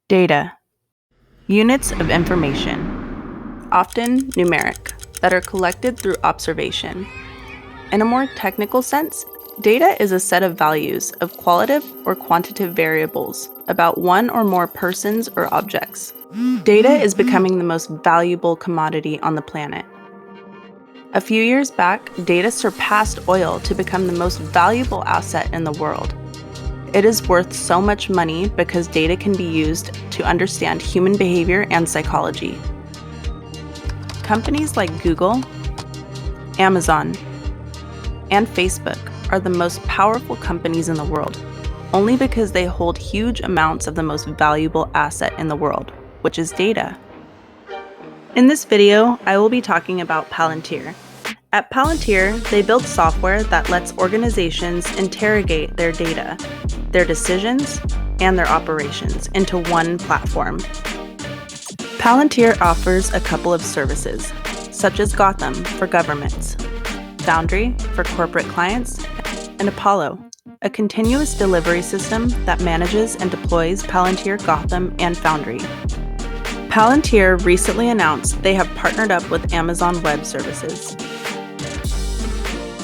Data. Units of information, often numeric, that are collected through observation. In a more technical sense, data is a set of values of qualitative or quantitative variables about one or more persons or objects. Data is becoming the most valuable commodity on the planet. A few years back, data surpassed oil to become the most valuable asset in the world. It is worth so much money because data can be used to understand human behavior and psychology. Companies like Google, Amazon, and Facebook are the most powerful companies in the world, only because they hold huge amounts of the most valuable asset in the world, which is data. In this video, I will be talking about Palantir. At Palantir, they build software that lets organizations interrogate their data, their decisions, and their operations into one platform. Palantir offers a couple of services, such as Gotham for governments, Foundry for corporate clients, and Apollo, a continuous delivery system that manages and deploys Palantir Gotham and Foundry. Palantir recently announced they have partnered up with Amazon Web Services.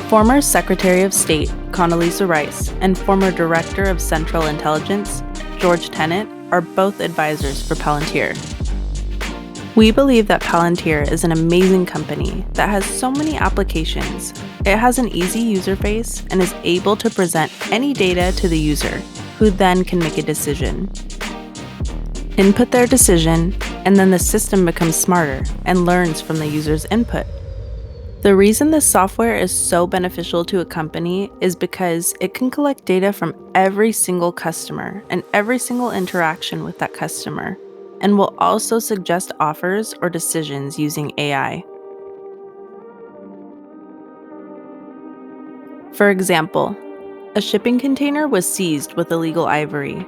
Former Secretary of State Condoleezza Rice and former Director of Central Intelligence George Tenet are both advisors for Palantir. We believe that Palantir is an amazing company that has so many applications. It has an easy user face and is able to present any data to the user, who then can make a decision. Input their decision, and then the system becomes smarter and learns from the user's input. The reason this software is so beneficial to a company is because it can collect data from every single customer and every single interaction with that customer, and will also suggest offers or decisions using AI. For example, a shipping container was seized with illegal ivory.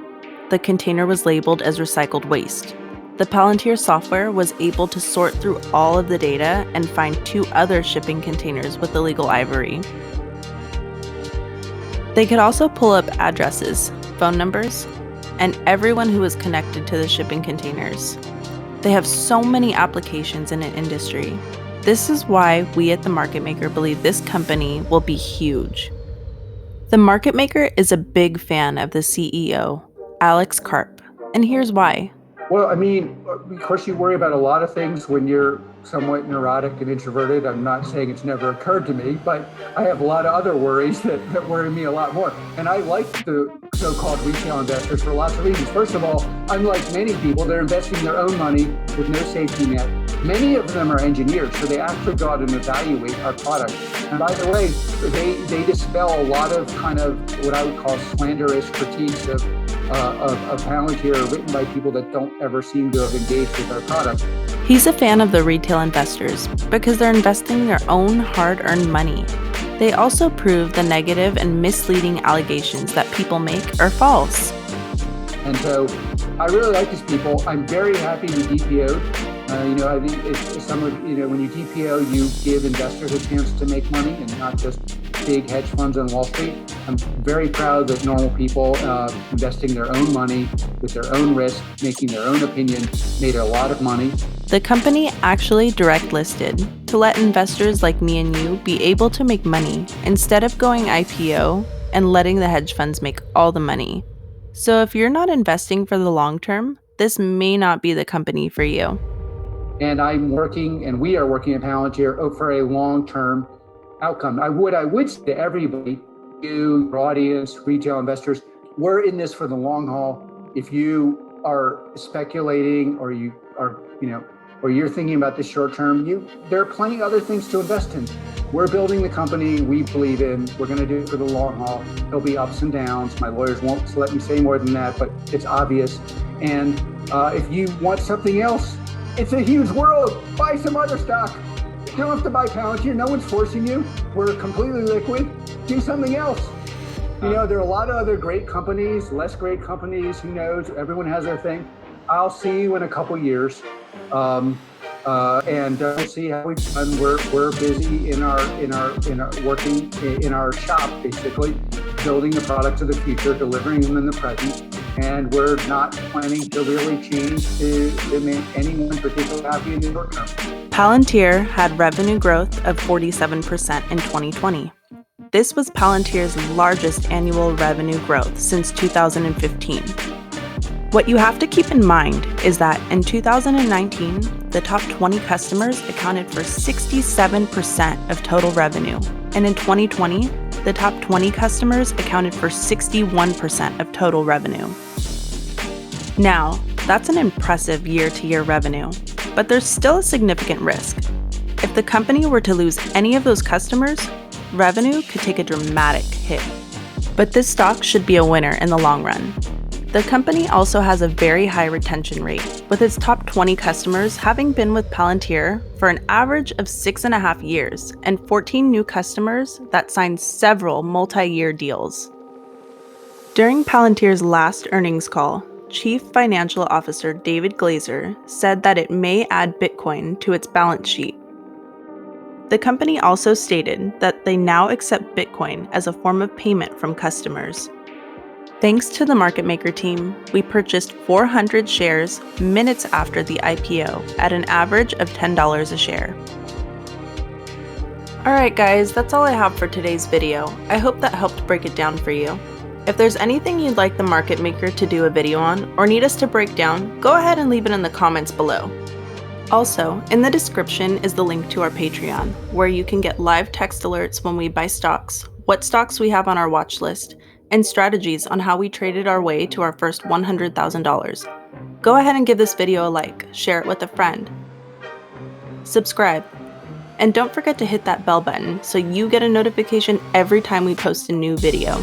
The container was labeled as recycled waste. The Palantir software was able to sort through all of the data and find 2 other shipping containers with illegal ivory. They could also pull up addresses, phone numbers, and everyone who was connected to the shipping containers. They have so many applications in an industry. This is why we at The Market Maker believe this company will be huge. The Market Maker is a big fan of the CEO, Alex Karp, and here's why. Well, I mean, of course, you worry about a lot of things when you're somewhat neurotic and introverted. I'm not saying it's never occurred to me, but I have a lot of other worries that worry me a lot more. And I like the so-called retail investors for lots of reasons. First of all, unlike many people, they're investing their own money with no safety net. Many of them are engineers, so they actually go out and evaluate our product. And by the way, they dispel a lot of kind of what I would call slanderous critiques of Palantir written by people that don't ever seem to have engaged with our product. He's a fan of the retail investors because they're investing their own hard-earned money. They also prove the negative and misleading allegations that people make are false. And so I really like these people. I'm very happy we DPO'd. I think when you DPO, you give investors a chance to make money and not just big hedge funds on Wall Street. I'm very proud that normal people investing their own money with their own risk, making their own opinion, made a lot of money. The company actually direct listed to let investors like me and you be able to make money instead of going IPO and letting the hedge funds make all the money. So if you're not investing for the long term, this may not be the company for you. And we are working at Palantir for a long-term outcome. What I would say to everybody, you, your audience, retail investors, we're in this for the long haul. If you are speculating or you're thinking about the short term, there are plenty of other things to invest in. We're building the company we believe in. We're going to do it for the long haul. There'll be ups and downs. My lawyers won't let me say more than that, but it's obvious. And if you want something else, it's a huge world. Buy some other stock. You don't have to buy Palantir. No one's forcing you. We're completely liquid. Do something else. There are a lot of other great companies, less great companies. Who knows? Everyone has their thing. I'll see you in a couple years, and we'll see how we've done. We're busy in our working in our shop, basically building the products of the future, delivering them in the present. and we're not planning to really change to make anyone particularly happy in the short term. Palantir had revenue growth of 47% in 2020. This was Palantir's largest annual revenue growth since 2015. What you have to keep in mind is that in 2019, the top 20 customers accounted for 67% of total revenue, and in 2020, the top 20 customers accounted for 61% of total revenue. Now, that's an impressive year-to-year revenue, but there's still a significant risk. If the company were to lose any of those customers, revenue could take a dramatic hit. But this stock should be a winner in the long run. The company also has a very high retention rate, with its top 20 customers having been with Palantir for an average of 6.5 years and 14 new customers that signed several multi-year deals. During Palantir's last earnings call, Chief Financial Officer David Glazer said that it may add Bitcoin to its balance sheet. The company also stated that they now accept Bitcoin as a form of payment from customers. Thanks to the market maker team, we purchased 400 shares minutes after the IPO at an average of $10 a share. Alright guys, that's all I have for today's video. I hope that helped break it down for you. If there's anything you'd like the market maker to do a video on or need us to break down, go ahead and leave it in the comments below. Also, in the description is the link to our Patreon, where you can get live text alerts when we buy stocks, what stocks we have on our watch list, and strategies on how we traded our way to our first $100,000. Go ahead and give this video a like, share it with a friend, subscribe, and don't forget to hit that bell button so you get a notification every time we post a new video.